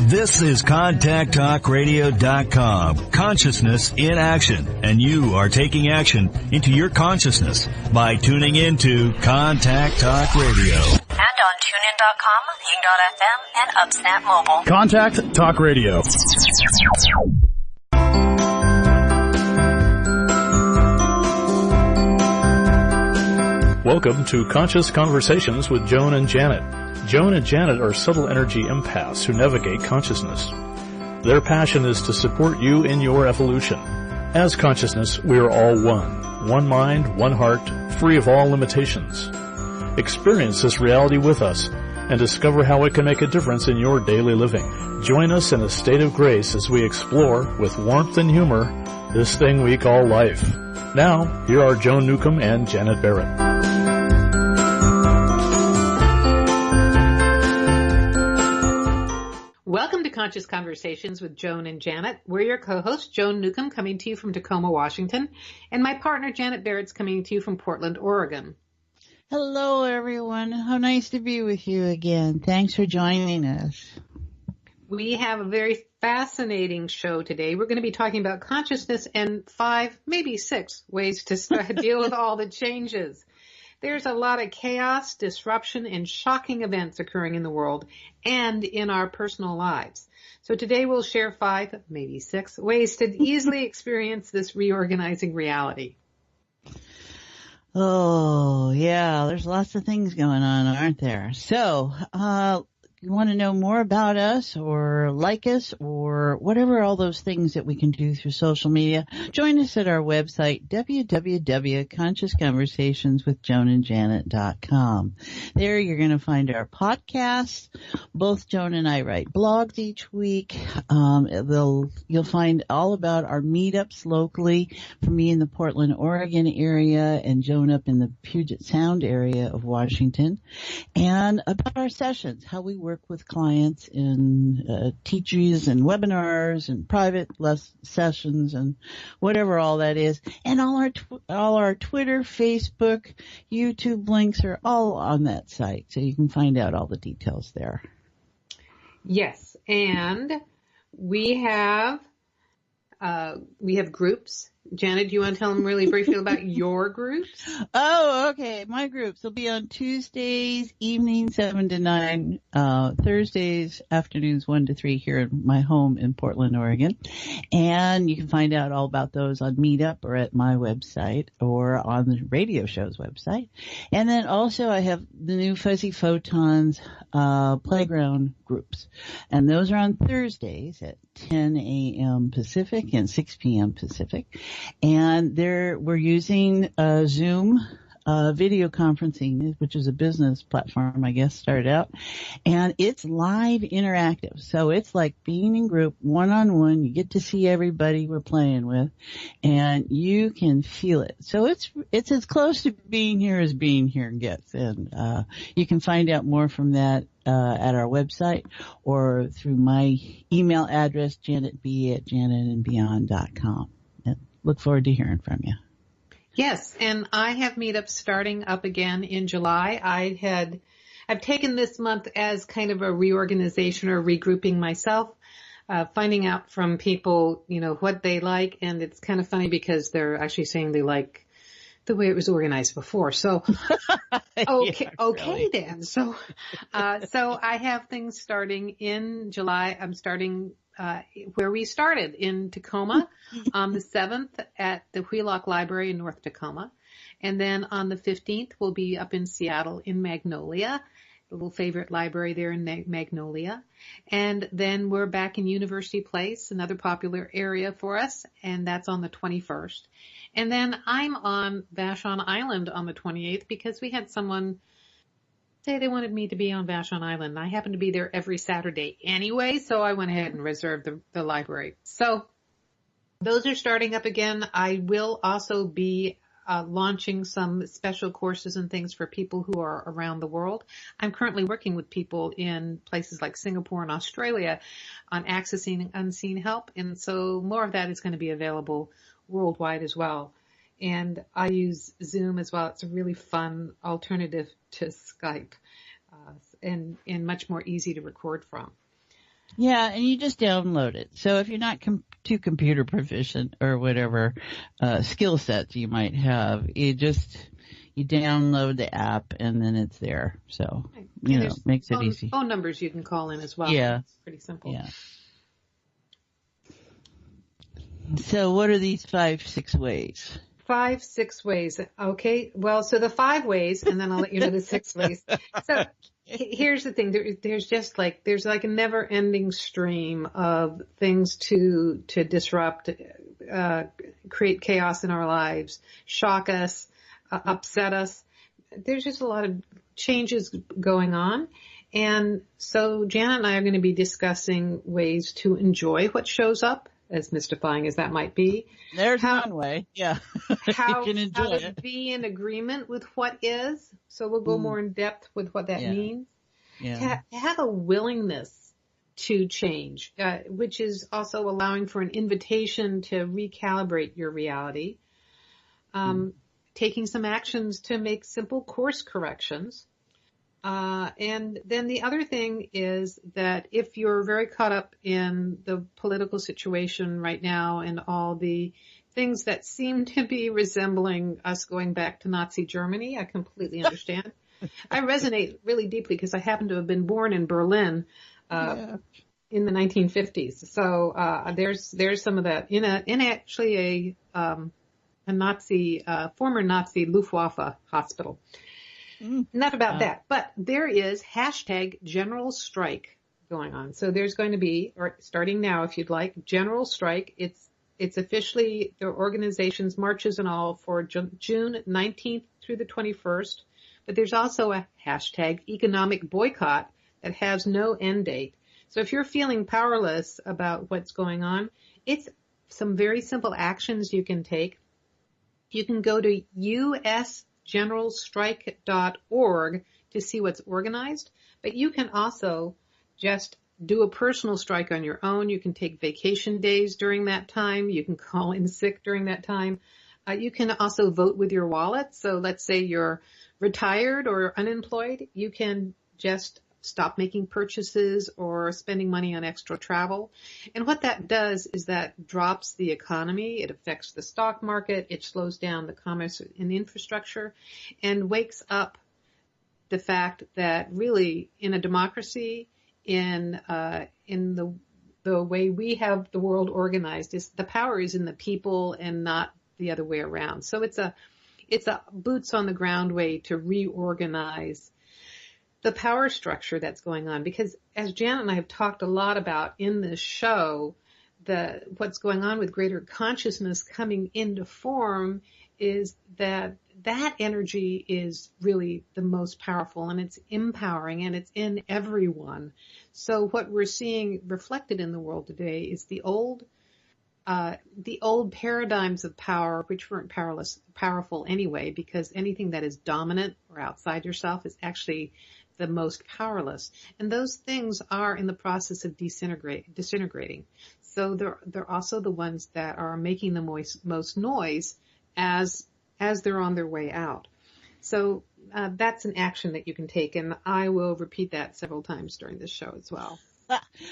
This is ContactTalkRadio.com. Consciousness in action. And you are taking action into your consciousness by tuning into Contact Talk Radio. And on TuneIn.com, Ping.fm, and UpSnap Mobile. Contact Talk Radio. Welcome to Conscious Conversations with Joan and Janet. Joan and Janet are subtle energy empaths who navigate consciousness. Their passion is to support you in your evolution. As consciousness, we are all one. One mind, one heart, free of all limitations. Experience this reality with us and discover how it can make a difference in your daily living. Join us in a state of grace as we explore, with warmth and humor, this thing we call life. Now, here are Joan Newcomb and Janet Barrett. Welcome to Conscious Conversations with Joan and Janet. We're your co-hosts, Joan Newcomb, coming to you from Tacoma, Washington, and my partner, Janet Barrett's coming to you from Portland, Oregon. Hello, everyone. How nice to be with you again. Thanks for joining us. We have a very fascinating show today. We're going to be talking about consciousness and 5, maybe 6 ways to deal with all the changes. There's a lot of chaos, disruption, and shocking events occurring in the world and in our personal lives. So today we'll share 5, maybe 6 ways to easily experience this reorganizing reality. Oh, yeah, there's lots of things going on, aren't there? So, you want to know more about us or like us or whatever, all those things that we can do through social media, join us at our website, www.consciousconversationswithjoanandjanet.com. There you're going to find our podcasts. Both Joan and I write blogs each week. You'll find all about our meetups locally, for me in the Portland, Oregon area and Joan up in the Puget Sound area of Washington, and about our sessions, how we work with clients in teachers and webinars and private sessions and whatever all that is. And all our Twitter, Facebook, YouTube links are all on that site, so you can find out all the details there. Yes, and we have groups. Janet, do you want to tell them really briefly about your groups? Oh, okay. My groups will be on Tuesdays, evening 7 to 9, Thursdays, afternoons 1 to 3 here in my home in Portland, Oregon. And you can find out all about those on Meetup or at my website or on the radio show's website. And then also I have the new Fuzzy Photons playground groups. And those are on Thursdays at 10 a.m. Pacific and 6 p.m. Pacific. And we're using Zoom video conferencing, which is a business platform, I guess, started out. And it's live interactive. So it's like being in group one-on-one. You get to see everybody we're playing with and you can feel it. So it's as close to being here as being here gets. And you can find out more from that at our website or through my email address, janetb@janetandbeyond.com. And look forward to hearing from you. Yes, and I have meetups starting up again in July. I've taken this month as kind of a reorganization or regrouping myself, finding out from people, what they like, and it's kind of funny because they're actually saying they like the way it was organized before. So, okay, yeah, really. Then. So I have things starting in July. I'm starting where we started in Tacoma on the 7th at the Wheelock Library in North Tacoma. And then on the 15th, we'll be up in Seattle in Magnolia, a little favorite library there in Magnolia. And then we're back in University Place, another popular area for us, and that's on the 21st. And then I'm on Vashon Island on the 28th because we had someone say they wanted me to be on Vashon Island. I happen to be there every Saturday anyway, so I went ahead and reserved the library. So those are starting up again. I will also be launching some special courses and things for people who are around the world. I'm currently working with people in places like Singapore and Australia on accessing unseen help, and so more of that is going to be available worldwide as well. And I use Zoom as well. It's a really fun alternative to Skype and much more easy to record from. Yeah, and you just download it. So if you're not too computer proficient or whatever skill sets you might have, you download the app and then it's there. So, makes it easy. Phone numbers you can call in as well. Yeah. It's pretty simple. Yeah. So what are these 5-6 ways? 5-6 ways. Okay. Well, so the 5 ways, and then I'll let you know the 6 ways. So here's the thing. There's like a never ending stream of things to disrupt, create chaos in our lives, shock us, upset us. There's just a lot of changes going on. And so Janet and I are going to be discussing ways to enjoy what shows up, as mystifying as that might be. There's one way. Yeah. How, you can enjoy how to it. be in agreement with what is. So we'll go more in depth with what that means. Yeah. To have a willingness to change, which is also allowing for an invitation to recalibrate your reality. Taking some actions to make simple course corrections. And then the other thing is that if you're very caught up in the political situation right now and all the things that seem to be resembling us going back to Nazi Germany, I completely understand. I resonate really deeply because I happen to have been born in Berlin in the 1950s. So there's some of that in actually a Nazi former Nazi Luftwaffe hospital. Not about that, but there is #general strike going on. So there's going to be, or starting now if you'd like, general strike. It's officially the organization's marches and all for June 19th through the 21st. But there's also a #economic boycott that has no end date. So if you're feeling powerless about what's going on, it's some very simple actions you can take. You can go to usgeneralstrike.org to see what's organized, but you can also just do a personal strike on your own. You can take vacation days during that time. You can call in sick during that time. You can also vote with your wallet. So let's say you're retired or unemployed. You can just stop making purchases or spending money on extra travel. And what that does is that drops the economy. It affects the stock market. It slows down the commerce and infrastructure and wakes up the fact that really in a democracy, in the way we have the world organized, is the power is in the people and not the other way around. So it's a boots on the ground way to reorganize the power structure that's going on. Because as Janet and I have talked a lot about in this show, what's going on with greater consciousness coming into form is that energy is really the most powerful, and it's empowering, and it's in everyone. So what we're seeing reflected in the world today is the old paradigms of power, which weren't powerful anyway, because anything that is dominant or outside yourself is actually the most powerless. And those things are in the process of disintegrating. So they're also the ones that are making the most noise as they're on their way out. So that's an action that you can take, and I will repeat that several times during this show as well.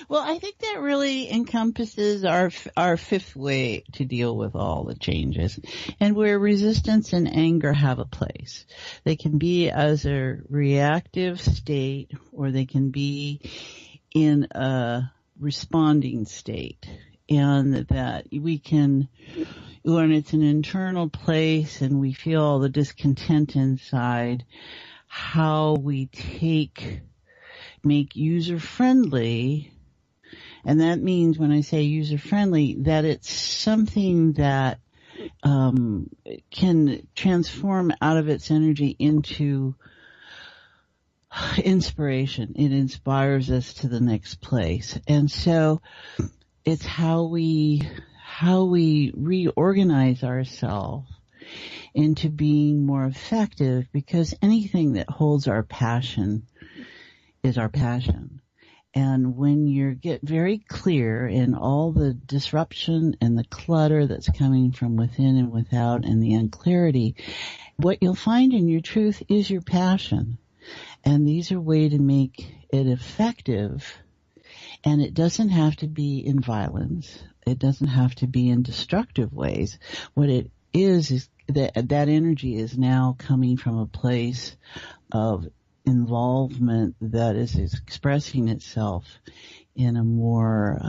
Well, I think that really encompasses our 5th way to deal with all the changes, and where resistance and anger have a place. They can be as a reactive state, or they can be in a responding state, and that we can, when it's an internal place and we feel all the discontent inside, how we make user-friendly, and that means when I say user-friendly, that it's something that can transform out of its energy into inspiration. It inspires us to the next place. And so it's how we reorganize ourselves into being more effective, because anything that holds our passion is our passion. And when you get very clear in all the disruption and the clutter that's coming from within and without and the unclarity, what you'll find in your truth is your passion. And these are ways to make it effective And it doesn't have to be in violence. It doesn't have to be in destructive ways. What it is that energy is now coming from a place of involvement that is expressing itself in a more,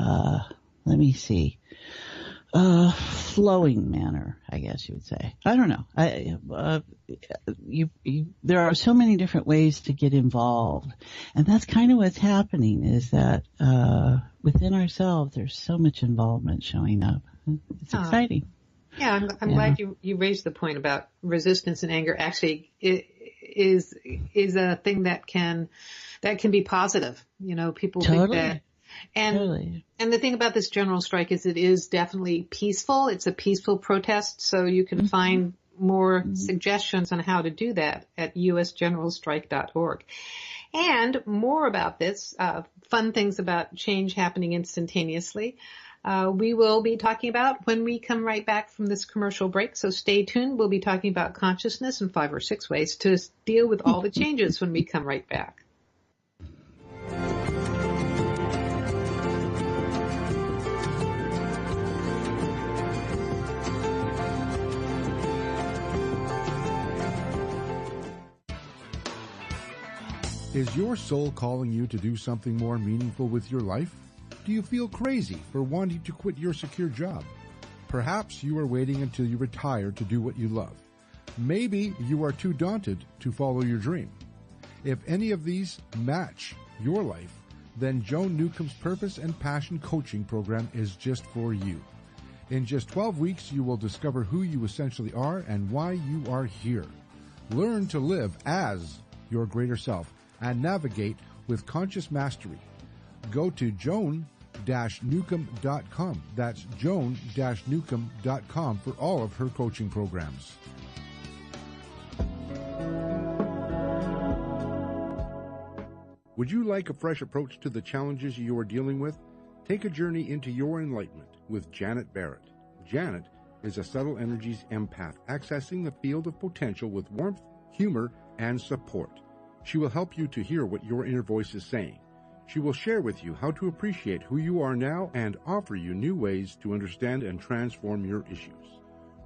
flowing manner, I guess you would say. I don't know. There are so many different ways to get involved. And that's kind of what's happening, is that, within ourselves, there's so much involvement showing up. It's exciting. Yeah, I'm glad you raised the point about resistance and anger. Actually, it is a thing that can be positive. You know, people think that. And the thing about this general strike is it is definitely peaceful. It's a peaceful protest, so you can find more suggestions on how to do that at usgeneralstrike.org. And more about this, fun things about change happening instantaneously, we will be talking about when we come right back from this commercial break. So stay tuned. We'll be talking about consciousness and 5 or 6 ways to deal with all the changes when we come right back. Is your soul calling you to do something more meaningful with your life? Do you feel crazy for wanting to quit your secure job? Perhaps you are waiting until you retire to do what you love. Maybe you are too daunted to follow your dream. If any of these match your life, then Joan Newcomb's Purpose and Passion Coaching Program is just for you. In just 12 weeks, you will discover who you essentially are and why you are here. Learn to live as your greater self and navigate with conscious mastery. Go to joan-newcomb.com. That's joan-newcomb.com for all of her coaching programs. Would you like a fresh approach to the challenges you are dealing with? Take a journey into your enlightenment with Janet Barrett. Janet is a subtle energies empath, accessing the field of potential with warmth, humor, and support. She will help you to hear what your inner voice is saying. She will share with you how to appreciate who you are now and offer you new ways to understand and transform your issues.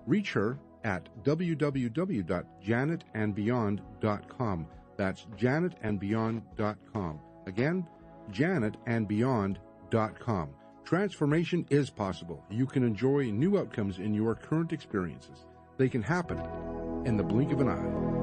Reach her at www.janetandbeyond.com. That's janetandbeyond.com. Again, janetandbeyond.com. Transformation is possible. You can enjoy new outcomes in your current experiences. They can happen in the blink of an eye.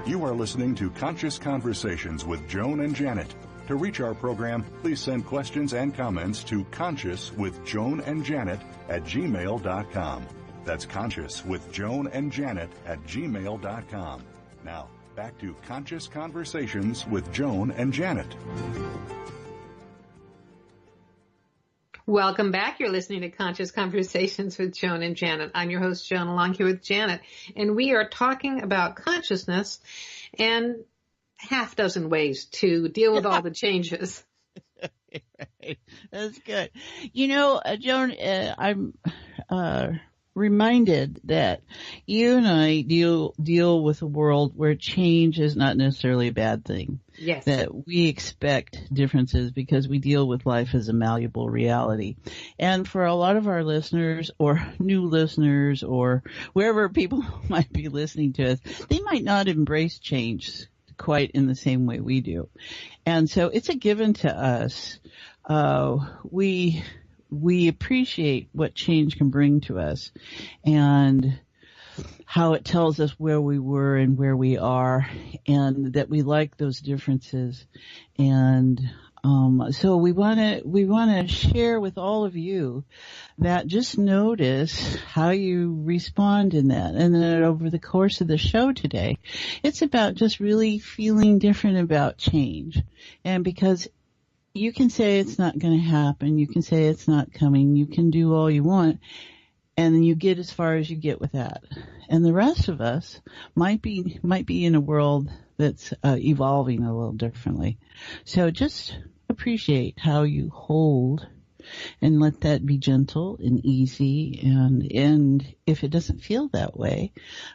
You are listening to Conscious Conversations with Joan and Janet. To reach our program, please send questions and comments to consciouswithjoanandjanet@gmail.com. That's consciouswithjoanandjanet@gmail.com. Now, back to Conscious Conversations with Joan and Janet. Welcome back. You're listening to Conscious Conversations with Joan and Janet. I'm your host, Joan, along here with Janet, and we are talking about consciousness and half dozen ways to deal with all the changes. Right. That's good. You know, Joan, I'm reminded that you and I deal with a world where change is not necessarily a bad thing. Yes. That we expect differences because we deal with life as a malleable reality. And for a lot of our listeners or new listeners or wherever people might be listening to us, they might not embrace change quite in the same way we do. And so it's a given to us. We appreciate what change can bring to us and how it tells us where we were and where we are, and that we like those differences. And so we want to share with all of you that just notice how you respond in that. And then over the course of the show today, it's about just really feeling different about change. And because you can say it's not going to happen, you can say it's not coming, you can do all you want, and then you get as far as you get with that. And the rest of us might be in a world that's evolving a little differently. So just appreciate how you hold and let that be gentle and easy. And if it doesn't feel that way,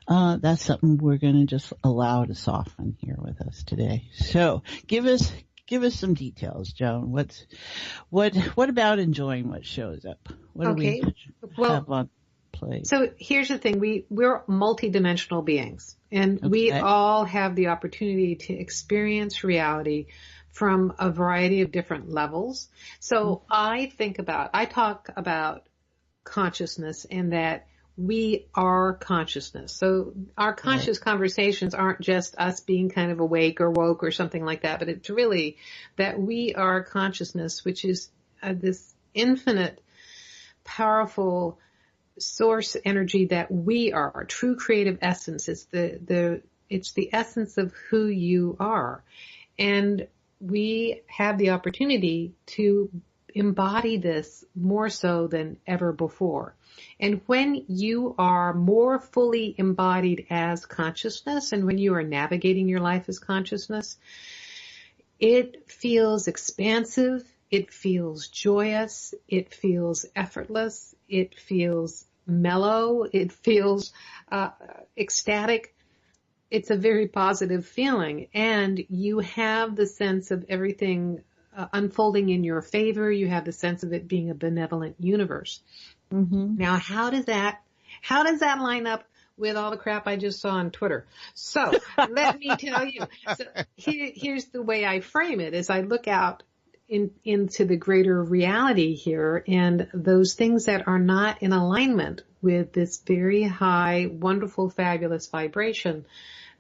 that's something we're going to just allow to soften here with us today. So give us some details, Joan. What about enjoying what shows up? What do we have on plate? So here's the thing. We're multidimensional beings, and we all have the opportunity to experience reality from a variety of different levels. So I talk about consciousness and that we are consciousness. So our conscious conversations aren't just us being kind of awake or woke or something like that, but it's really that we are consciousness, which is this infinite, powerful source energy that we are, our true creative essence. It's the essence of who you are. And we have the opportunity to embody this more so than ever before. And when you are more fully embodied as consciousness, and when you are navigating your life as consciousness, it feels expansive, it feels joyous, it feels effortless, it feels mellow, it feels ecstatic. It's a very positive feeling, and you have the sense of everything unfolding in your favor. You have the sense of it being a benevolent universe. Mm-hmm. Now, how does that line up with all the crap I just saw on Twitter? So let me tell you. So here's the way I frame it: as I look out into the greater reality here, and those things that are not in alignment with this very high, wonderful, fabulous vibration,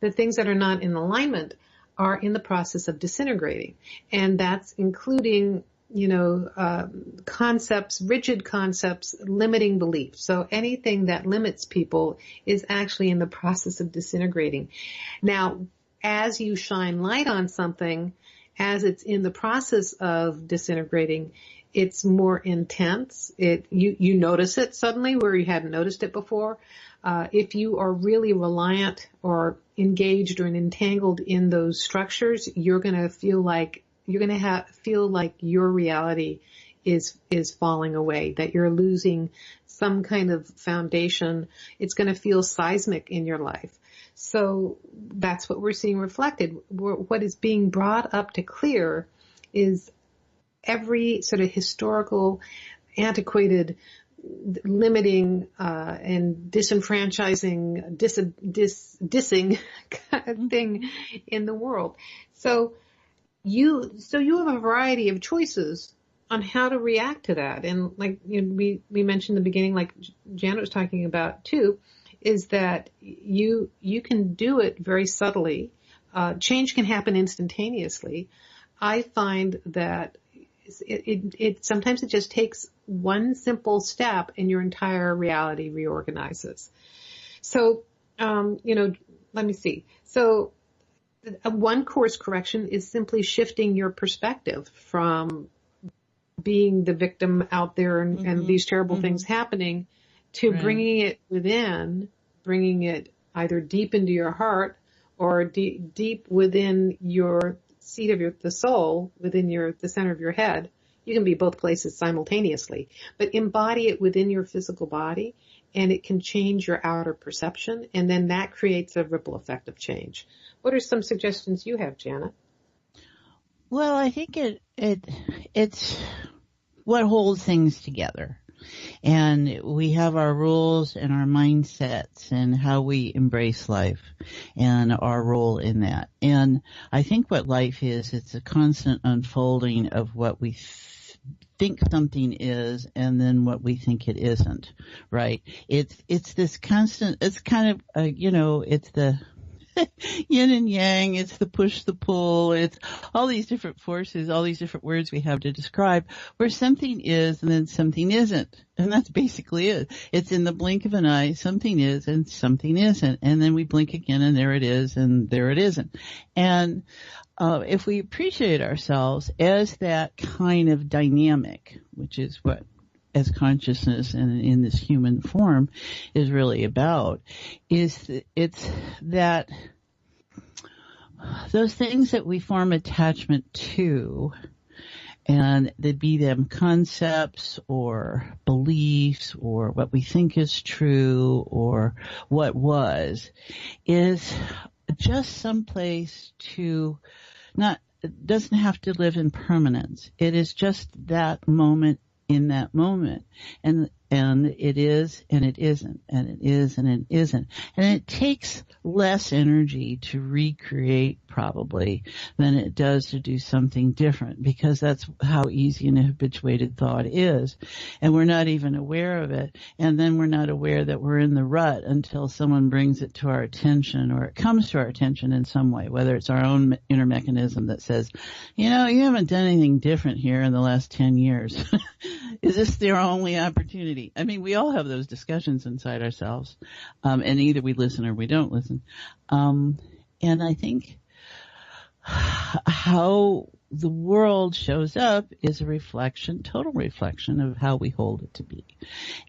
the things that are not in alignment are in the process of disintegrating. And that's including, concepts, rigid concepts, limiting beliefs. So anything that limits people is actually in the process of disintegrating. Now, as you shine light on something, as it's in the process of disintegrating, it's more intense. You notice it suddenly where you hadn't noticed it before. If you are really reliant or engaged or entangled in those structures, you're going to feel like your reality is falling away, that you're losing some kind of foundation. It's going to feel seismic in your life. So that's what we're seeing reflected. What is being brought up to clear is every sort of historical, antiquated, limiting and disenfranchising, dissing kind of thing in the world. So you have a variety of choices on how to react to that. And like we mentioned in the beginning, like Janet was talking about too, is that you can do it very subtly. Change can happen instantaneously. I find that it sometimes it just takes one simple step and your entire reality reorganizes. So, let me see. So one course correction is simply shifting your perspective from being the victim out there and these terrible things happening to bringing it within, bringing it either deep into your heart or deep within your seat of the soul, within the center of your head. You can be both places simultaneously, but embody it within your physical body, and it can change your outer perception, and then that creates a ripple effect of change. What are some suggestions you have, Janet? Well, I think it's what holds things together. And we have our rules and our mindsets and how we embrace life and our role in that. And I think what life is, it's a constant unfolding of what we think something is and then what we think it isn't, right? It's this constant, it's kind of, it's the yin and yang, it's the push, the pull, it's all these different forces, all these different words we have to describe where something is and then something isn't. And that's basically it. It's in the blink of an eye, something is and something isn't. And then we blink again and there it is and there it isn't. And if we appreciate ourselves as that kind of dynamic, which is what as consciousness and in this human form is really about, it's that those things that we form attachment to and they be them concepts or beliefs or what we think is true or what was, is just some place to not, it doesn't have to live in permanence. It is just that moment in that moment. And it is and it isn't, and it is and it isn't. And it takes less energy to recreate probably than it does to do something different, because that's how easy an habituated thought is. And we're not even aware of it. And then we're not aware that we're in the rut until someone brings it to our attention, or it comes to our attention in some way, whether it's our own inner mechanism that says, you know, you haven't done anything different here in the last 10 years. Is this their only opportunity? I mean, we all have those discussions inside ourselves, and either we listen or we don't listen. And I think how the world shows up is a reflection, total reflection of how we hold it to be.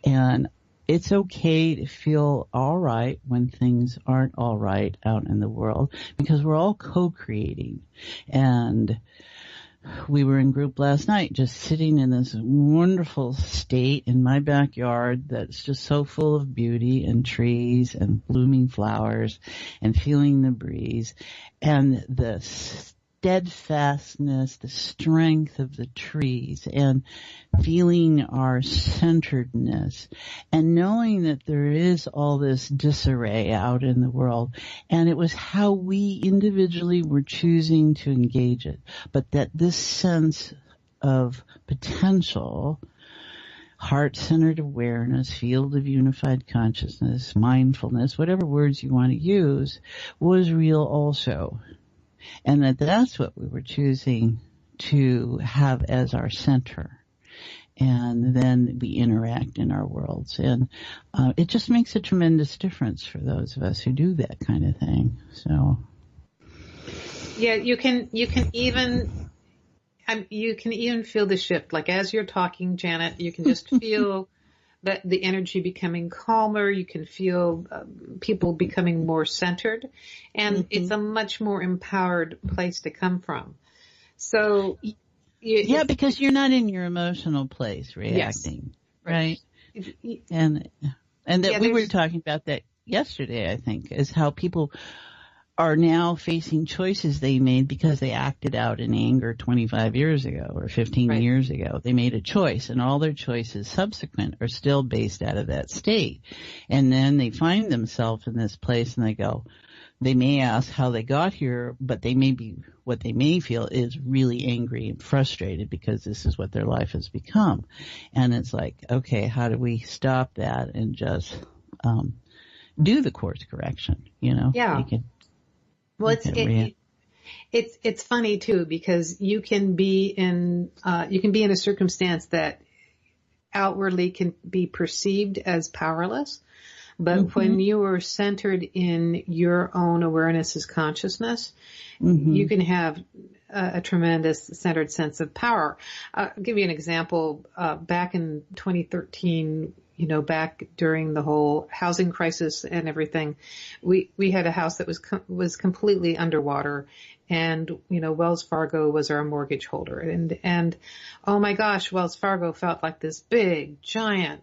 And it's okay to feel all right when things aren't all right out in the world, because we're all co-creating. And we were in group last night, just sitting in this wonderful state in my backyard that's just so full of beauty and trees and blooming flowers, and feeling the breeze and the steadfastness, the strength of the trees, and feeling our centeredness, and knowing that there is all this disarray out in the world, and it was how we individually were choosing to engage it, but that this sense of potential, heart-centered awareness, field of unified consciousness, mindfulness, whatever words you want to use, was real also. And that's what we were choosing to have as our center. And then we interact in our worlds. And it just makes a tremendous difference for those of us who do that kind of thing. So, yeah, you can even feel the shift. Like as you're talking, Janet, you can just feel that the energy becoming calmer. You can feel people becoming more centered, and it's a much more empowered place to come from. So, yeah, because you're not in your emotional place reacting, yes. Right? And that we were talking about that yesterday, I think, is how people are now facing choices they made because they acted out in anger 25 years ago or 15 years ago. They made a choice, and all their choices subsequent are still based out of that state. And then they find themselves in this place, and they may ask how they got here, but what they may feel is really angry and frustrated because this is what their life has become. And it's like, okay, how do we stop that and just do the course correction, you know? Yeah. Well, it's funny too, because you can be in a circumstance that outwardly can be perceived as powerless, but when you are centered in your own awareness as consciousness, you can have a tremendous centered sense of power. I'll give you an example. Back in 2013, back during the whole housing crisis and everything, we had a house that was completely underwater, and, Wells Fargo was our mortgage holder. And oh my gosh, Wells Fargo felt like this big, giant,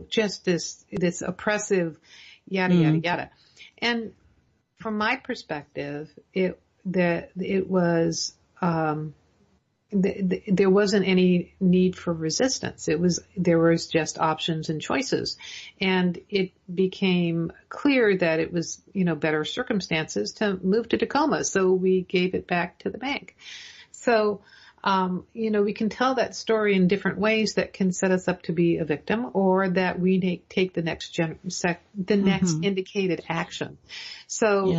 just this oppressive, yada, yada, yada. And from my perspective, there wasn't any need for resistance. There was just options and choices. And it became clear that it was, better circumstances to move to Tacoma. So we gave it back to the bank. So, we can tell that story in different ways that can set us up to be a victim, or that we take the next next indicated action. So,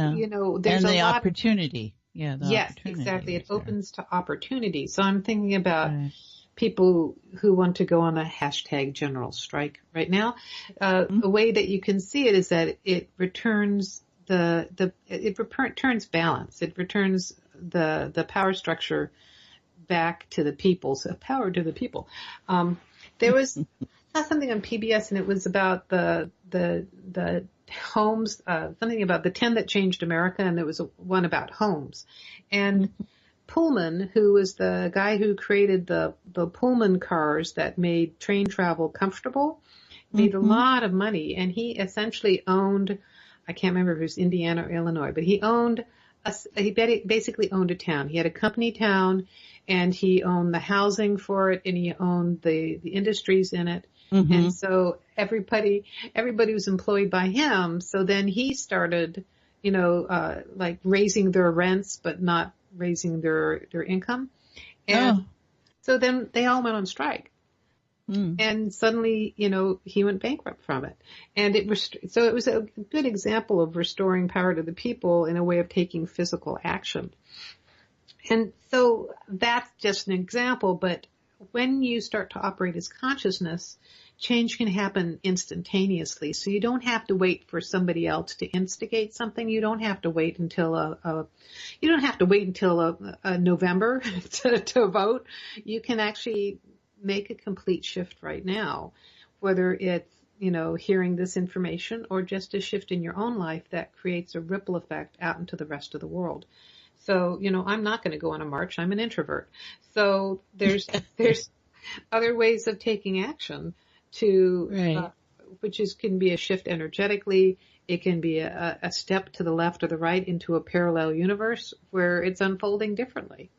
there's a lot opportunity. Yeah. Yes, exactly. It opens to opportunity. So I'm thinking about people who want to go on a hashtag general strike right now. The way that you can see it is that it returns returns balance. It returns the power structure back to the people. So power to the people. There was something on PBS, and it was about the homes, something about the 10 that changed America, and there was one about homes. And Pullman, who was the guy who created the Pullman cars that made train travel comfortable, made a lot of money, and he essentially owned, I can't remember if it was Indiana or Illinois, but he basically owned a town. He had a company town, and he owned the housing for it, and he owned the industries in it. And so everybody was employed by him. So then he started, like raising their rents, but not raising their income. And so then they all went on strike. And suddenly, he went bankrupt from it. And it was a good example of restoring power to the people in a way of taking physical action. And so that's just an example, but when you start to operate as consciousness, change can happen instantaneously. So you don't have to wait for somebody else to instigate something. You don't have to wait until November to vote. You can actually make a complete shift right now, whether it's, hearing this information or just a shift in your own life that creates a ripple effect out into the rest of the world. So, I'm not going to go on a march. I'm an introvert. So there's other ways of taking action to, can be a shift energetically. It can be a step to the left or the right into a parallel universe where it's unfolding differently.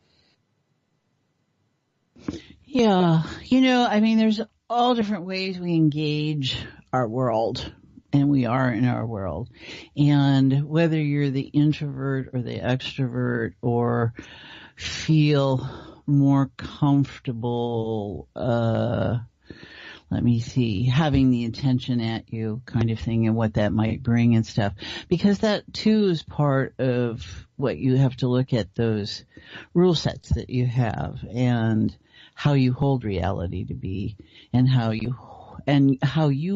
Yeah. There's all different ways we engage our world. And we are in our world. And whether you're the introvert or the extrovert or feel more comfortable, having the attention at you kind of thing and what that might bring and stuff. Because that too is part of what you have to look at, those rule sets that you have and how you hold reality to be and how you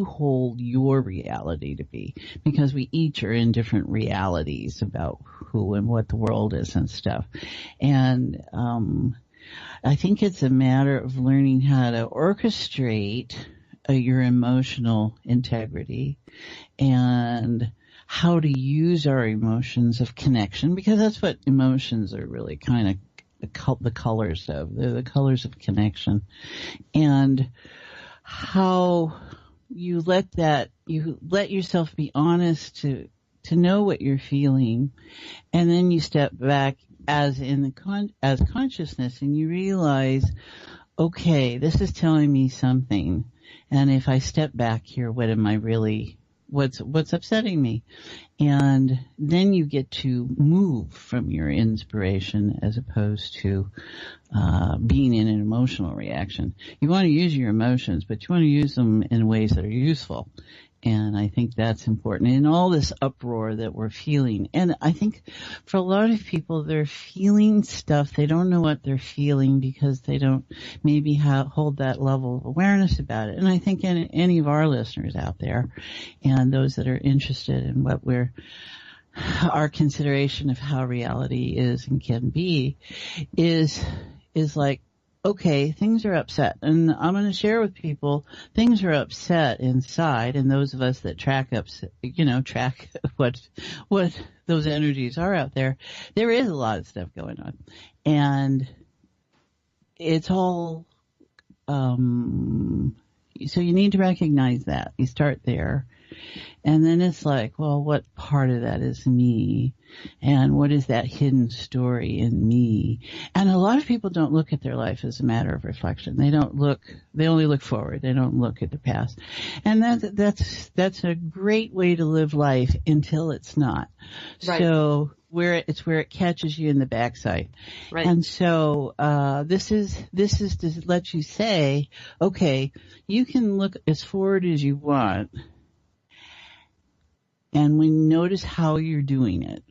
hold your reality to be, because we each are in different realities about who and what the world is and stuff. And I think it's a matter of learning how to orchestrate your emotional integrity and how to use our emotions of connection, because that's what emotions are really kind of the colors of. They're the colors of connection. And how you let yourself be honest to know what you're feeling, and then you step back as consciousness, and you realize, okay, this is telling me something, and if I step back here, what's upsetting me? And then you get to move from your inspiration as opposed to being in an emotional reaction. You want to use your emotions, but you want to use them in ways that are useful. And I think that's important in all this uproar that we're feeling. And I think for a lot of people, they're feeling stuff. They don't know what they're feeling because they don't maybe hold that level of awareness about it. And I think any of our listeners out there and those that are interested in what our consideration of how reality is and can be is like, okay, things are upset, and I'm going to share with people things are upset inside, and those of us that track what those energies are out there, there is a lot of stuff going on, and it's all so you need to recognize that. You start there. And then it's like, well, what part of that is me? And what is that hidden story in me? And a lot of people don't look at their life as a matter of reflection. They only look forward. They don't look at the past. And that's a great way to live life until it's not. Right. So where it catches you in the backside. Right. And so, this is to let you say, okay, you can look as forward as you want. And we notice how you're doing it.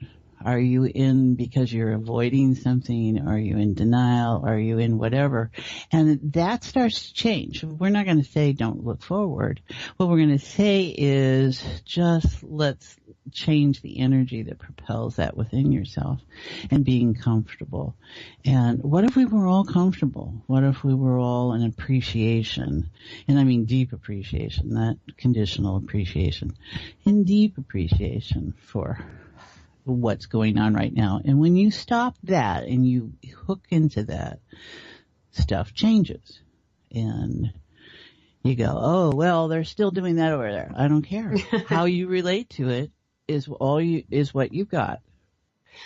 Are you in because you're avoiding something? Are you in denial? Are you in whatever? And that starts to change. We're not going to say don't look forward. What we're going to say is just let's change the energy that propels that within yourself and being comfortable. And what if we were all comfortable? What if we were all in appreciation? And I mean deep appreciation, not conditional appreciation. In deep appreciation for what's going on right now. And when you stop that and you hook into that, stuff changes. And you go, oh, well, they're still doing that over there. I don't care. How you relate to it is what you've got.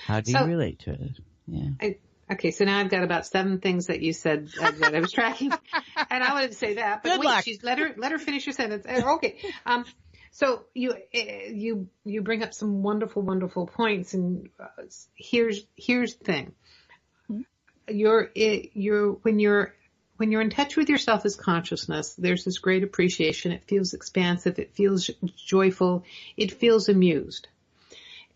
How do you relate to it? Yeah. Okay, so now I've got about 7 things that you said that I was tracking, and I wanted to say that. But Good luck. Let her finish her sentence. Okay, so you bring up some wonderful points, and here's the thing. When you're in touch with yourself as consciousness, there's this great appreciation. It feels expansive. It feels joyful. It feels amused,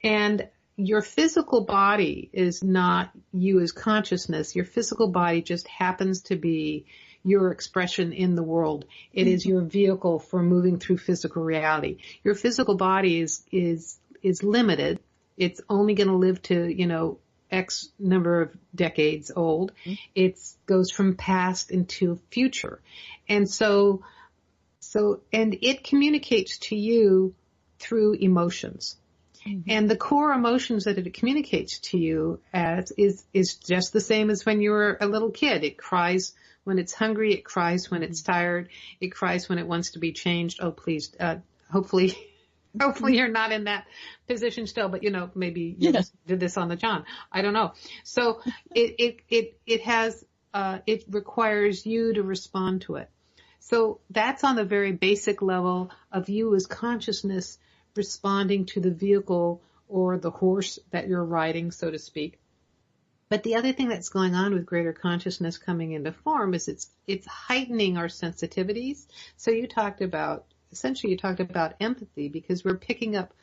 and your physical body is not you as consciousness. Your physical body just happens to be your expression in the world. It is your vehicle for moving through physical reality. Your physical body is limited. It's only going to live to, X number of decades old. It goes from past into future. And so it communicates to you through emotions. And the core emotions that it communicates to you as is just the same as when you were a little kid. It cries when it's hungry. It cries when it's tired. It cries when it wants to be changed. Oh, please. Hopefully you're not in that position still, but maybe you did this on the John. I don't know. So it has, it requires you to respond to it. So that's on the very basic level of you as consciousness responding to the vehicle or the horse that you're riding, so to speak. But the other thing that's going on with greater consciousness coming into form is it's heightening our sensitivities. So you talked about empathy, because we're picking up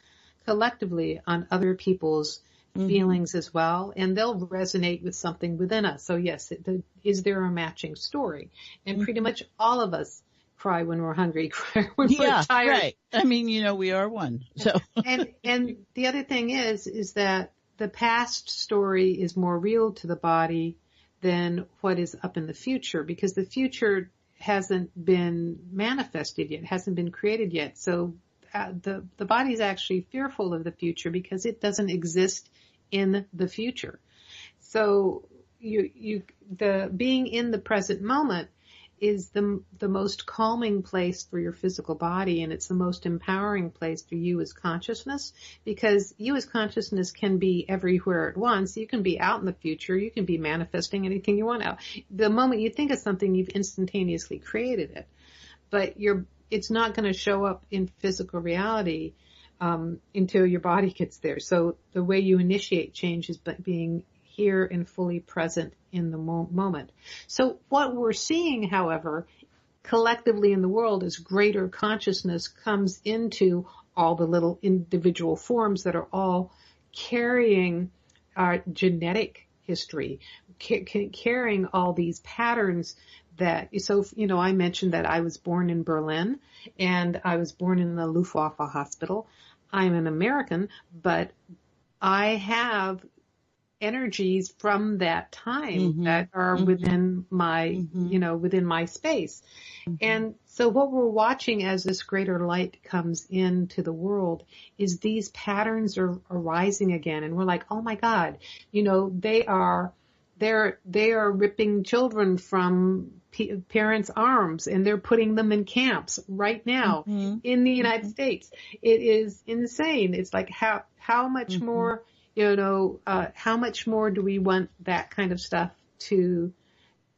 collectively on other people's feelings as well, and they'll resonate with something within us. So yes, is there a matching story? And pretty much all of us cry when we're hungry, cry when we're tired. Right. I mean, we are one. So and the other thing is that the past story is more real to the body than what is up in the future, because the future hasn't been manifested yet, hasn't been created yet. So the body is actually fearful of the future because it doesn't exist in the future. So the being in the present moment is the most calming place for your physical body, and it's the most empowering place for you as consciousness, because you as consciousness can be everywhere at once. You can be out in the future. You can be manifesting anything you want out. The moment you think of something, you've instantaneously created it. But it's not going to show up in physical reality until your body gets there. So the way you initiate change is by being here and fully present in the moment. So what we're seeing, however, collectively in the world is greater consciousness comes into all the little individual forms that are all carrying our genetic history, carrying all these patterns I mentioned that I was born in Berlin and I was born in the Luftwaffe hospital. I'm an American, but I have energies from that time that are within my, within my space. And so what we're watching as this greater light comes into the world is these patterns are arising again. And we're like, oh my God, they are ripping children from parents' arms and they're putting them in camps right now in the United States. It is insane. It's like how much more, how much more do we want that kind of stuff to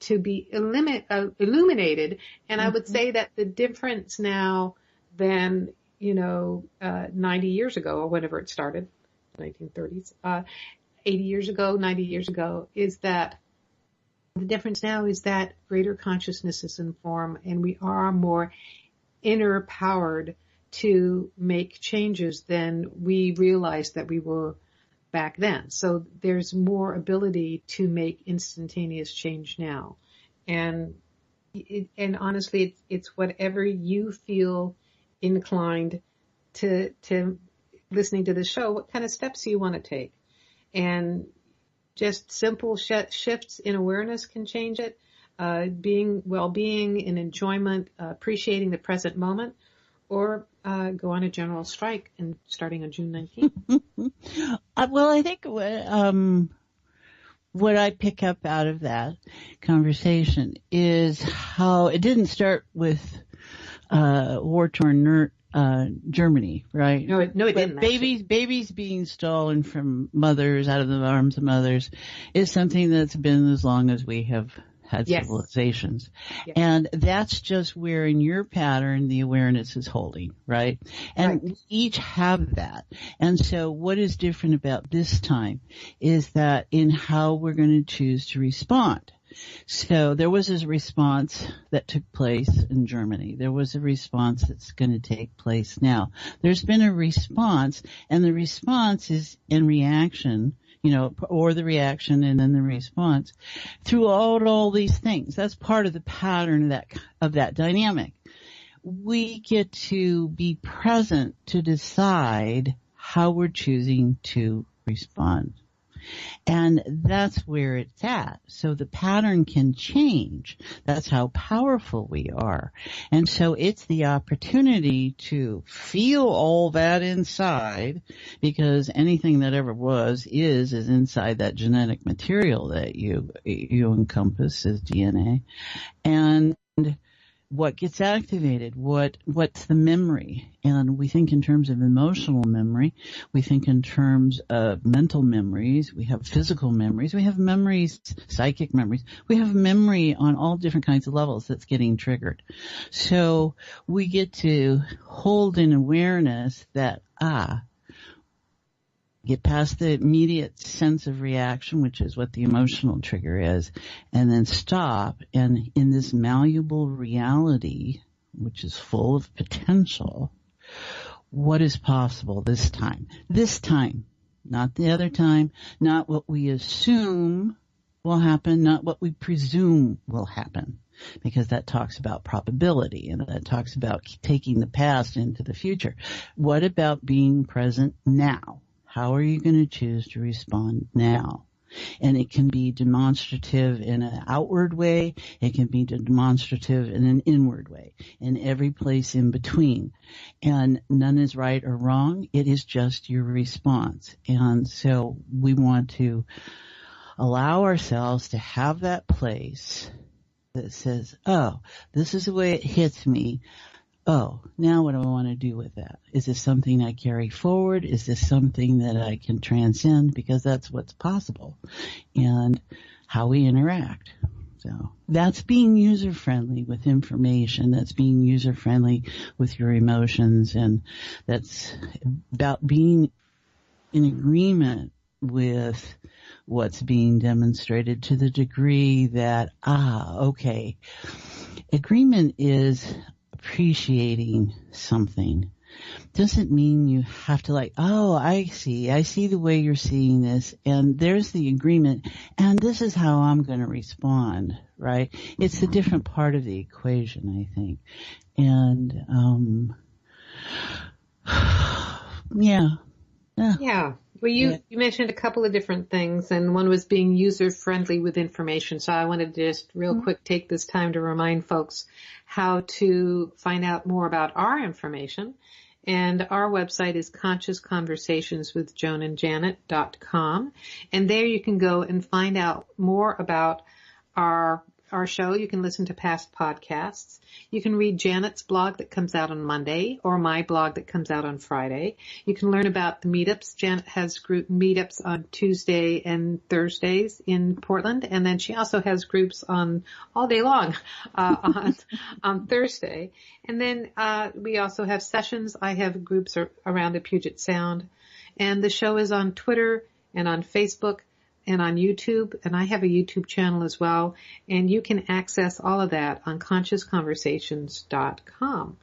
be illuminated? And I would say that the difference now than, 90 years ago or whenever it started, 1930s, 80 years ago, 90 years ago, is that the difference now is that greater consciousness is in form and we are more inner powered to make changes than we realized that we were back then. So there's more ability to make instantaneous change now. And honestly, it's whatever you feel inclined to listening to the show, what kind of steps you want to take. And just simple shifts in awareness can change it. Well-being and enjoyment, appreciating the present moment, or go on a general strike and starting on June 19th. Well, I think what I pick up out of that conversation is how it didn't start with war-torn Germany, right? No, it didn't. Babies being stolen from mothers, out of the arms of mothers, is something that's been as long as we have had civilizations. Yes. And that's just where in your pattern the awareness is holding, right? And we each have that. And so what is different about this time is that in how we're going to choose to respond. So there was a response that took place in Germany. There was a response that's going to take place now. There's been a response, and the response is in reaction, or the reaction and then the response throughout all these things. That's part of the pattern of that dynamic. We get to be present to decide how we're choosing to respond. And that's where it's at. So the pattern can change. That's how powerful we are. And so it's the opportunity to feel all that inside, because anything that ever was is inside that genetic material that you encompass as DNA. And what gets activated, what's the memory? And we think in terms of emotional memory, we think in terms of mental memories, we have physical memories, we have memories, psychic memories, we have memory on all different kinds of levels that's getting triggered. So we get to hold in awareness that, get past the immediate sense of reaction, which is what the emotional trigger is, and then stop. And in this malleable reality, which is full of potential, what is possible this time? This time, not the other time, not what we assume will happen, not what we presume will happen, because that talks about probability and that talks about taking the past into the future. What about being present now? How are you going to choose to respond now? And it can be demonstrative in an outward way. It can be demonstrative in an inward way, in every place in between. And none is right or wrong. It is just your response. And so we want to allow ourselves to have that place that says, oh, this is the way it hits me. Oh, now what do I want to do with that? Is this something I carry forward? Is this something that I can transcend? Because that's what's possible and how we interact. So that's being user-friendly with information. That's being user-friendly with your emotions. And that's about being in agreement with what's being demonstrated to the degree that, okay, agreement is appreciating something. Doesn't mean you have to I see the way you're seeing this, and there's the agreement, and this is how I'm going to respond, right? It's a different part of the equation, I think. And, yeah. Well, you mentioned a couple of different things, and one was being user-friendly with information. So I wanted to just real quick take this time to remind folks how to find out more about our information. And our website is consciousconversationswithjoanandjanet.com. And there you can go and find out more about our show. You can listen to past podcasts. You can read Janet's blog that comes out on Monday, or my blog that comes out on Friday. You can learn about the meetups. Janet has group meetups on Tuesday and Thursdays in Portland, and then she also has groups on all day long on Thursday. And then we also have sessions. I have groups around the Puget Sound, and the show is on Twitter and on Facebook and on YouTube, and I have a YouTube channel as well, and you can access all of that on consciousconversations.com.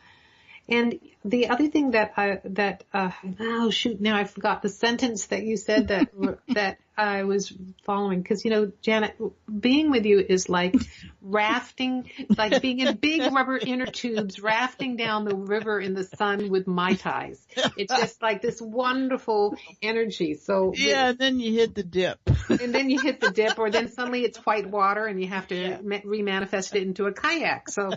And the other thing now I forgot the sentence that you said that I was following, because, Janet, being with you is like rafting, like being in big rubber inner tubes, rafting down the river in the sun with Mai Tais. It's just like this wonderful energy. So and then you hit the dip. And then you hit the dip, or then suddenly it's white water and you have to remanifest it into a kayak. So.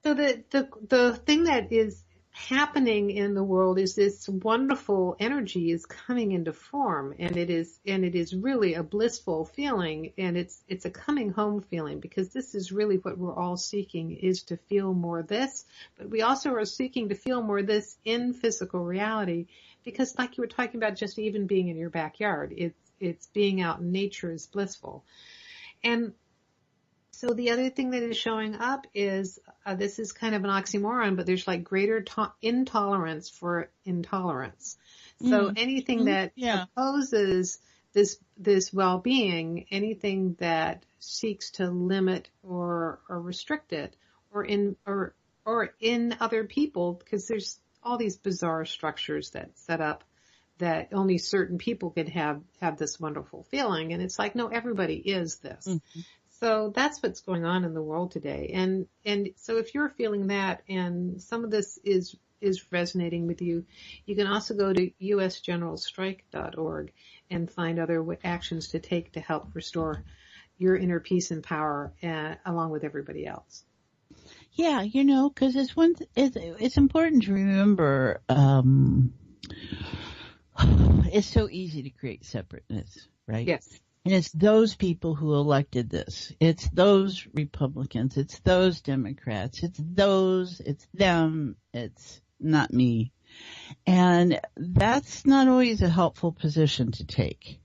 So the thing that is happening in the world is this wonderful energy is coming into form, and it is really a blissful feeling, and it's a coming home feeling, because this is really what we're all seeking, is to feel more of this, but we also are seeking to feel more of this in physical reality, because like you were talking about, just even being in your backyard, it's being out in nature is blissful. And so the other thing that is showing up is, this is kind of an oxymoron, but there's like greater intolerance for intolerance. So anything that opposes this well-being, anything that seeks to limit or restrict it, or in other people, because there's all these bizarre structures that set up that only certain people can have this wonderful feeling, and it's like, no, everybody is this. Mm-hmm. So that's what's going on in the world today. And so if you're feeling that and some of this is resonating with you, you can also go to usgeneralstrike.org and find other actions to take to help restore your inner peace and power, along with everybody else. Yeah, because it's important to remember, it's so easy to create separateness, right? Yes. And it's those people who elected this. It's those Republicans. It's those Democrats. It's them. It's not me. And that's not always a helpful position to take,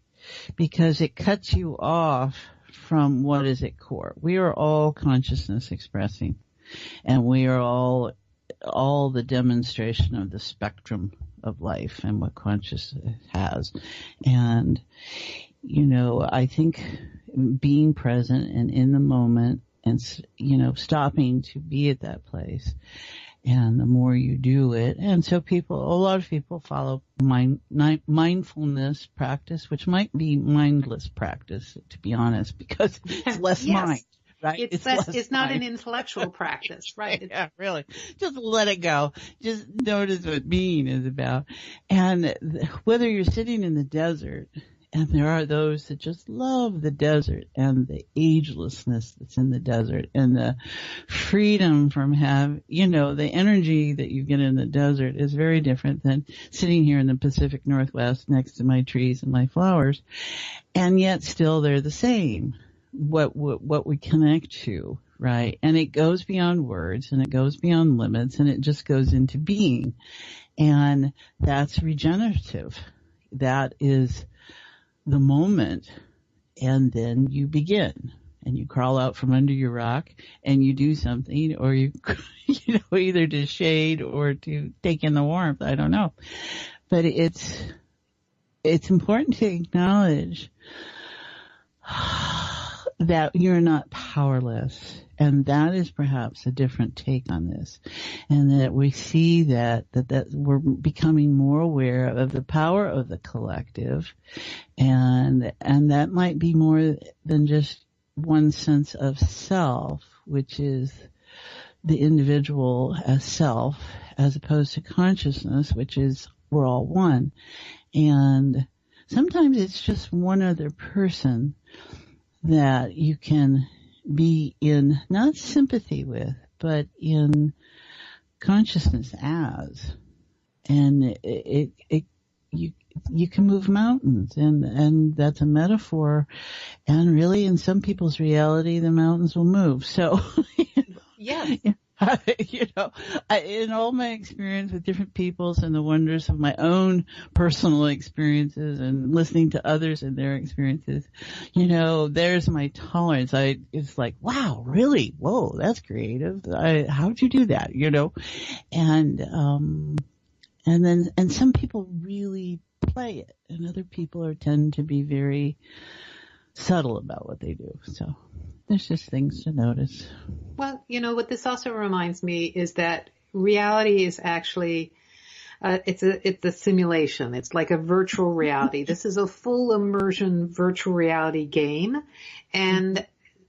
because it cuts you off from what is at core. We are all consciousness expressing, and we are all the demonstration of the spectrum of life and what consciousness has. And I think being present and in the moment and, stopping to be at that place. And the more you do it, and so a lot of people follow mindfulness practice, which might be mindless practice, to be honest, because it's less mind. Right? It's not an intellectual practice, right? Yeah, really. Just let it go. Just notice what being is about. And whether you're sitting in the desert, and there are those that just love the desert and the agelessness that's in the desert and the freedom from the energy that you get in the desert is very different than sitting here in the Pacific Northwest next to my trees and my flowers. And yet still they're the same, what we connect to, right? And it goes beyond words, and it goes beyond limits, and it just goes into being. And that's regenerative. That is the moment, and then you begin, and you crawl out from under your rock, and you do something, or you either to shade or to take in the warmth. I don't know, but it's important to acknowledge that you're not powerless, and that is perhaps a different take on this, and that we see that we're becoming more aware of the power of the collective, and that might be more than just one sense of self, which is the individual as self, as opposed to consciousness, which is we're all one. And sometimes it's just one other person that you can be in not sympathy with, but in consciousness as, and you can move mountains, and that's a metaphor, and really in some people's reality the mountains will move. So yes. In all my experience with different peoples and the wonders of my own personal experiences and listening to others and their experiences, there's my tolerance. It's like, wow, really? Whoa, that's creative. How'd you do that? And some people really play it, and other people tend to be very subtle about what they do. So there's just things to notice. Well, what this also reminds me is that reality is actually, it's a simulation. It's like a virtual reality. This is a full immersion virtual reality game. And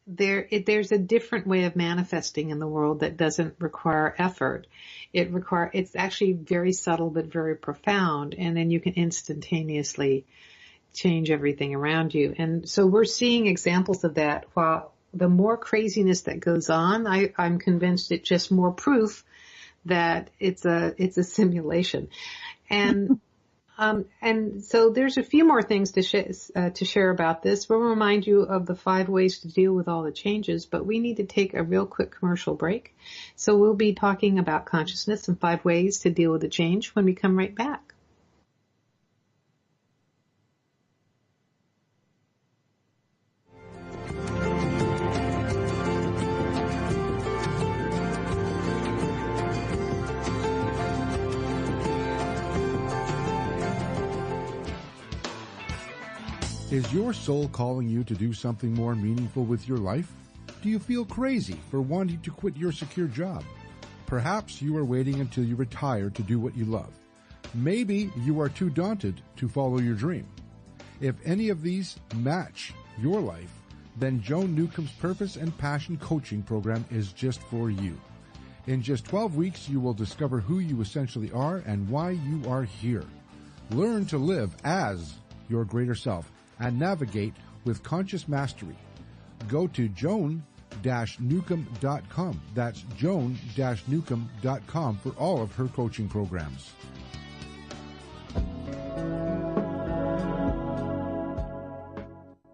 there's a different way of manifesting in the world that doesn't require effort. It's actually very subtle, but very profound. And then you can instantaneously change everything around you. And so we're seeing examples of that. While the more craziness that goes on, I'm convinced it's just more proof that it's a simulation. And so there's a few more things to share about this. We'll remind you of the 5 ways to deal with all the changes, but we need to take a real quick commercial break. So we'll be talking about consciousness and 5 ways to deal with the change when we come right back. Is your soul calling you to do something more meaningful with your life? Do you feel crazy for wanting to quit your secure job? Perhaps you are waiting until you retire to do what you love. Maybe you are too daunted to follow your dream. If any of these match your life, then Joan Newcomb's Purpose and Passion Coaching Program is just for you. In just 12 weeks, you will discover who you essentially are and why you are here. Learn to live as your greater self and navigate with conscious mastery. Go to joan-newcomb.com. That's joan-newcomb.com for all of her coaching programs.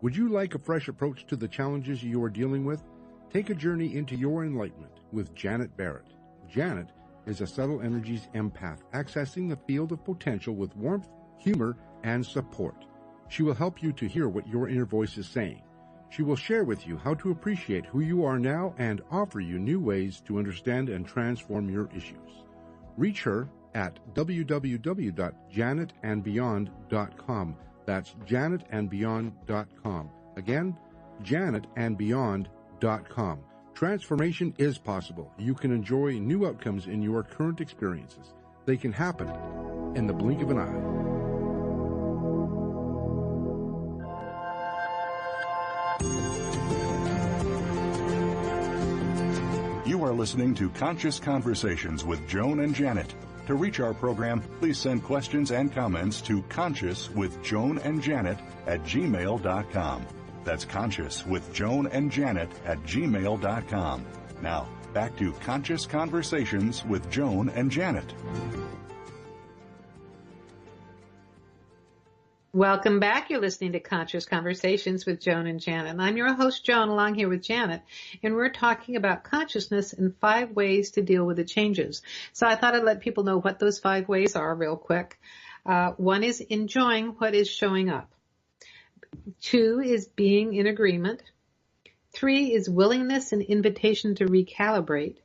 Would you like a fresh approach to the challenges you are dealing with? Take a journey into your enlightenment with Janet Barrett. Janet is a subtle energies empath, accessing the field of potential with warmth, humor, and support. She will help you to hear what your inner voice is saying. She will share with you how to appreciate who you are now and offer you new ways to understand and transform your issues. Reach her at www.janetandbeyond.com. That's janetandbeyond.com. Again, janetandbeyond.com. Transformation is possible. You can enjoy new outcomes in your current experiences. They can happen in the blink of an eye. You are listening to Conscious Conversations with Joan and Janet. To reach our program, please send questions and comments to consciouswithjoanandjanet@gmail.com. That's consciouswithjoanandjanet@gmail.com. Now, back to Conscious Conversations with Joan and Janet. Welcome back. You're listening to Conscious Conversations with Joan and Janet. And I'm your host, Joan, along here with Janet. And we're talking about consciousness and 5 ways to deal with the changes. So I thought I'd let people know what those 5 ways are real quick. 1 is enjoying what is showing up. 2 is being in agreement. 3 is willingness and invitation to recalibrate.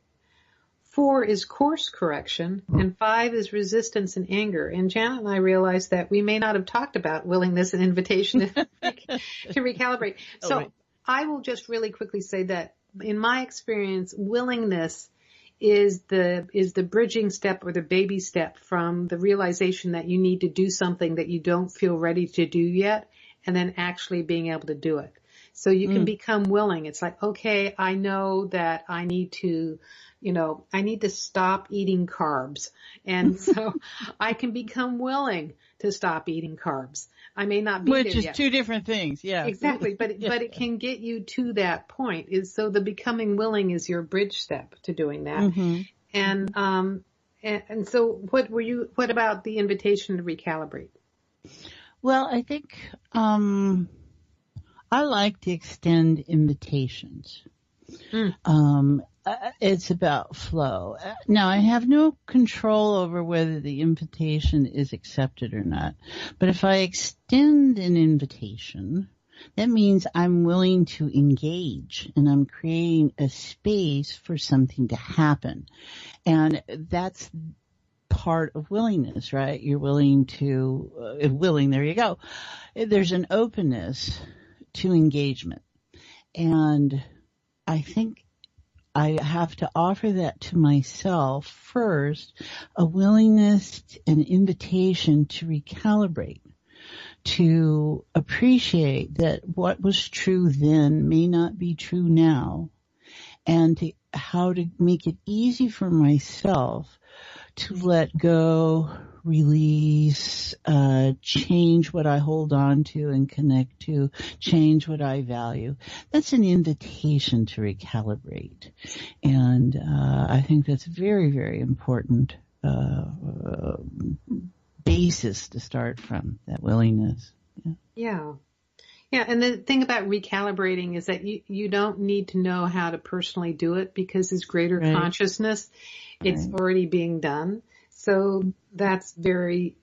4 is course correction, and 5 is resistance and anger. And Janet and I realized that we may not have talked about willingness and invitation to recalibrate. So right. I will just really quickly say that in my experience, willingness is the bridging step or the baby step from the realization that you need to do something that you don't feel ready to do yet, and then actually being able to do it. So you can become willing. It's like, okay, I know that I need to stop eating carbs. And so I can become willing to stop eating carbs. I may not be there yet. Which is 2 different things, yeah. Exactly, but it can get you to that point. So the becoming willing is your bridge step to doing that. Mm-hmm. And so what about the invitation to recalibrate? Well, I think I like to extend invitations. It's about flow. Now, I have no control over whether the invitation is accepted or not. But if I extend an invitation, that means I'm willing to engage and I'm creating a space for something to happen. And that's part of willingness, right? You're willing to, there you go. There's an openness to engagement. And I think I have to offer that to myself first, a willingness, an invitation to recalibrate, to appreciate that what was true then may not be true now, and how to make it easy for myself to let go, release, change what I hold on to and connect to, change what I value. That's an invitation to recalibrate. And I think that's very, very important basis to start from, that willingness. Yeah. Yeah, and the thing about recalibrating is that you don't need to know how to personally do it, because it's greater consciousness. It's already being done. So that's very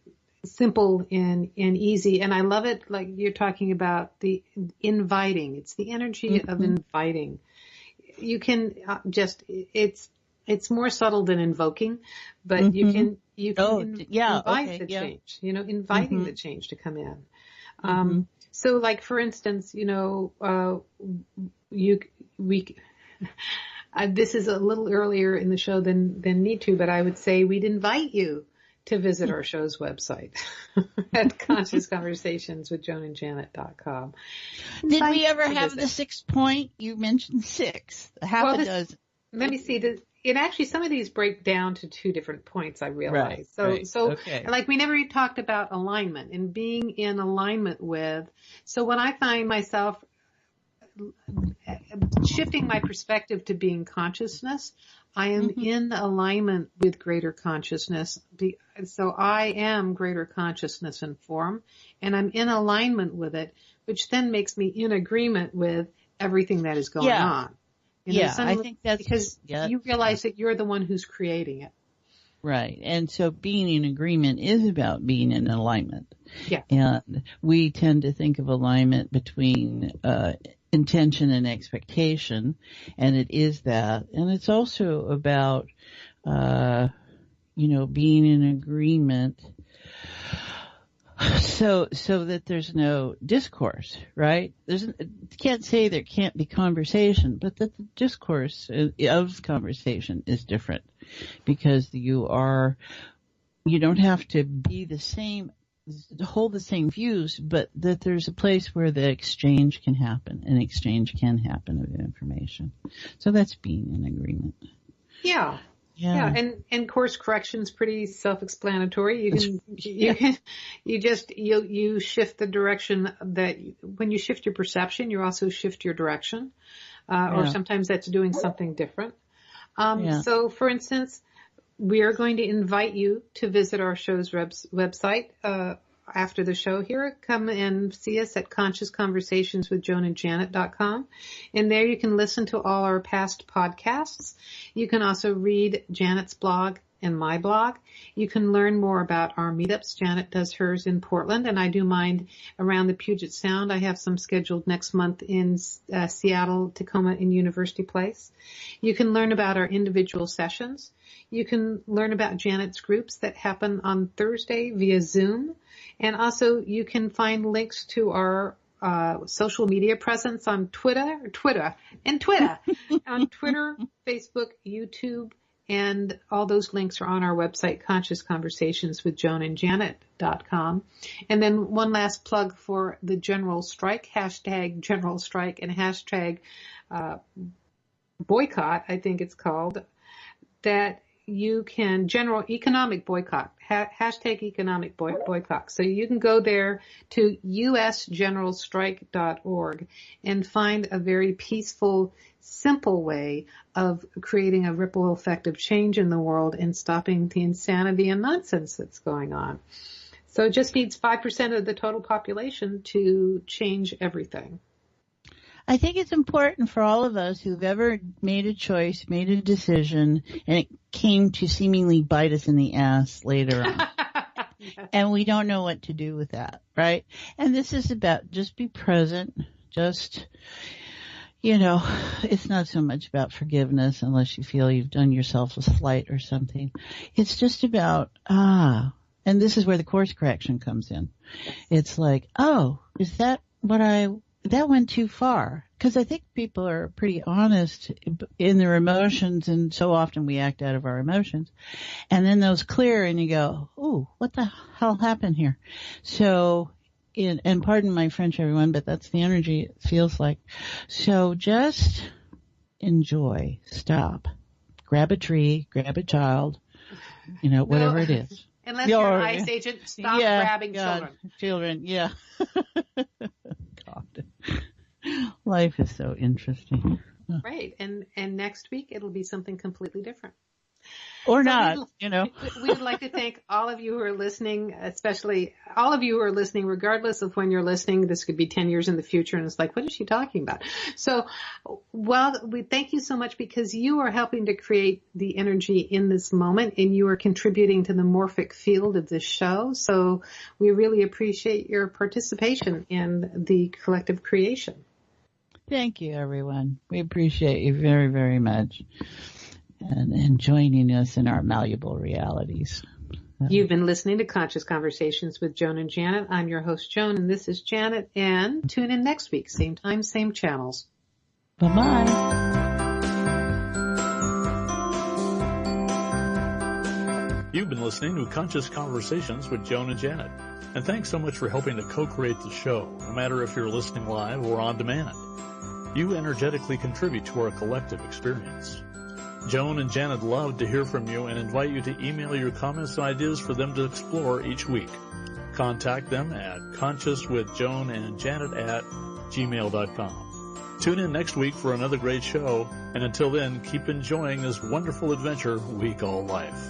simple and easy. And I love it, like you're talking about the inviting. It's the energy of inviting. You can it's more subtle than invoking, but you can invite the change, inviting the change to come in. So like, for instance, this is a little earlier in the show than need to, but I would say we'd invite you to visit our show's website at consciousconversationswithjoanandjanet.com. Did we ever have the 6th point? You mentioned 6, half a dozen. Let me see. It actually, some of these break down to 2 different points, I realize. Like we never even talked about alignment and being in alignment with. So when I find myself shifting my perspective to being consciousness, I am in alignment with greater consciousness. So I am greater consciousness in form, and I'm in alignment with it, which then makes me in agreement with everything that is going on. I think that's because you realize that you're the one who's creating it. Right. And so being in agreement is about being in alignment. Yeah. And we tend to think of alignment between intention and expectation, and it is that. And it's also about, being in agreement so that there's no discourse, right? Can't say there can't be conversation, but that the discourse of conversation is different, because you don't have to be the same, hold the same views, but that there's a place where the exchange can happen, of information. So that's being in agreement. Yeah. Yeah, and course correction's pretty self-explanatory. You shift the direction that when you shift your perception, you also shift your direction, or sometimes that's doing something different. So, for instance, we are going to invite you to visit our show's website after the show here. Come and see us at consciousconversationswithjoanandjanet.com. And there you can listen to all our past podcasts. You can also read Janet's blog and my blog. You can learn more about our meetups. Janet does hers in Portland, and I do mine around the Puget Sound. I have some scheduled next month in Seattle, Tacoma, and University Place. You can learn about our individual sessions. You can learn about Janet's groups that happen on Thursday via Zoom. And also you can find links to our social media presence on Twitter, on Twitter, Facebook, YouTube, and all those links are on our website, consciousconversationswithjoanandjanet.com. And then one last plug for the General Strike, hashtag General Strike and hashtag boycott, I think it's called, that you can general economic boycott, hashtag economic boycott. So you can go there to usgeneralstrike.org and find a very peaceful, simple way of creating a ripple effect of change in the world and stopping the insanity and nonsense that's going on. So it just needs 5% of the total population to change everything. I think it's important for all of us who've ever made a choice, made a decision, and it came to seemingly bite us in the ass later on. Yes. And we don't know what to do with that, right? And this is about just be present, just, it's not so much about forgiveness unless you feel you've done yourself a slight or something. It's just about, and this is where the course correction comes in. It's like, is that that went too far, because I think people are pretty honest in their emotions, and so often we act out of our emotions. And then those clear and you go, ooh, what the hell happened here? So, and pardon my French, everyone, but that's the energy it feels like. So just enjoy, stop, grab a tree, grab a child, whatever it is. Unless you're an ICE agent, stop grabbing children. Yeah. God. Life is so interesting. Right. And next week it'll be something completely different. Or not, We'd like to thank all of you who are listening, especially all of you who are listening, regardless of when you're listening. This could be 10 years in the future, and it's like, what is she talking about? So, we thank you so much because you are helping to create the energy in this moment, and you are contributing to the morphic field of this show. So we really appreciate your participation in the collective creation. Thank you, everyone. We appreciate you very, very much. And joining us in our malleable realities. You've been listening to Conscious Conversations with Joan and Janet. I'm your host, Joan, and this is Janet. And tune in next week, same time, same channels. Bye-bye. You've been listening to Conscious Conversations with Joan and Janet. And thanks so much for helping to co-create the show, no matter if you're listening live or on demand. You energetically contribute to our collective experience. Joan and Janet love to hear from you and invite you to email your comments and ideas for them to explore each week. Contact them at consciouswithjoanandjanet@gmail.com. Tune in next week for another great show, and until then, keep enjoying this wonderful adventure we call life.